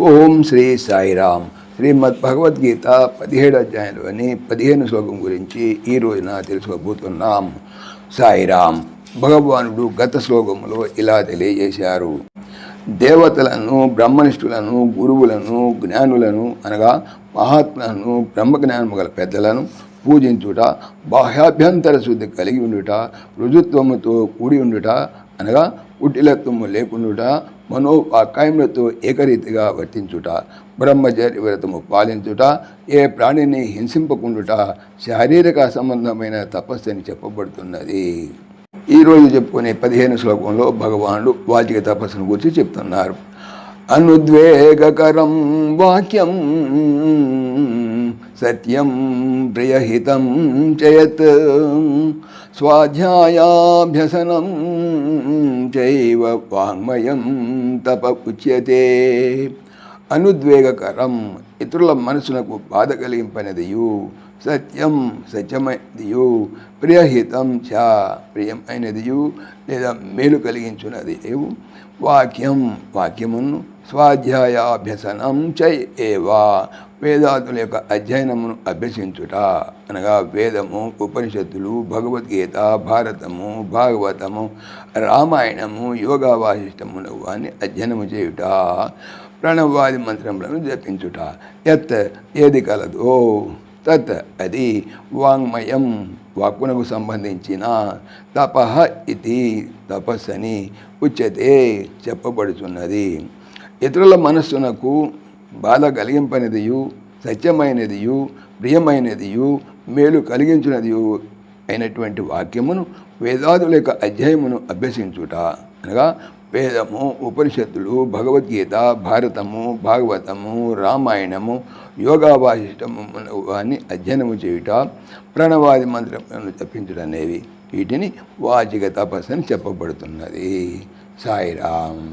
ఓం శ్రీ సాయిరామ్. శ్రీమద్ భగవద్గీత 17 అధ్యాయంలోని 15 శ్లోకం గురించి ఈ రోజున తెలుసుకోబోతున్నాం. సాయిరామ్. భగవానుడు గత శ్లోకములో ఇలా తెలియజేశారు. దేవతలను, బ్రహ్మనిష్ఠులను, గురువులను, జ్ఞానులను అనగా మహాత్ములను, బ్రహ్మజ్ఞానము గల పెద్దలను పూజించుట, బాహ్యాభ్యంతర శుద్ధి కలిగి ఉండుట, రుజుత్వముతో కూడి ఉండుట అనగా కుటిలత్వము లేకుండుట, మనోవాకాయములతో ఏకరీతిగా వర్తించుట, బ్రహ్మచర్య వ్రతము పాలించుట, ఏ ప్రాణిని హింసింపకుండుట శారీరక సంబంధమైన తపస్సు అని చెప్పబడుతున్నది. ఈరోజు చెప్పుకునే 15 శ్లోకంలో భగవానుడు వాచిక తపస్సును గురించి చెప్తున్నారు. అనుద్వేగకరం వాక్యం సత్యం ప్రియహితం చయత్ స్వాధ్యాయాభ్యసనం చైవ వాంగ్మయం తప ఉచ్యతే. అనుద్వేగకరం ఇతరుల మనసునకు బాధ కలిగింపనిదియు, సత్యం సత్యమైనదియు, ప్రియహితం చ ప్రియమైనదియు లేదా మేలు కలిగించున్నది వాక్యం వాక్యమును, స్వాధ్యాయాభ్యసనం చై ఏవా వేదాదుల యొక్క అధ్యయనమును అభ్యసించుట అనగా వేదము, ఉపనిషత్తులు, భగవద్గీత, భారతము, భాగవతము, రామాయణము, యోగా వాసిష్టమును వాని అధ్యయనము చేయుట, ప్రణవాది మంత్రములను జపించుట, యత్ ఏది కలదో తత్ అది వాంగ్మయం వాక్కునకు సంబంధించిన, తపః ఇది తపస్సని ఉచ్యతే చెప్పబడుతున్నది. ఇతరుల మనస్సునకు బాధ కలిగింపనిదియు, సత్యమైనదియు, ప్రియమైనదియు, మేలు కలిగించినదియు అయినటువంటి వాక్యమును, వేదాదుల యొక్క అధ్యాయమును అభ్యసించుట అనగా వేదము, ఉపనిషత్తులు, భగవద్గీత, భారతము, భాగవతము, రామాయణము, యోగా వాసిష్టము అని అధ్యయనము చేయుట, ప్రణవాది మంత్రములను జపించుట అనేవి వీటిని వాచిక తపస్సు అని చెప్పబడుతున్నది. సాయిరామ్.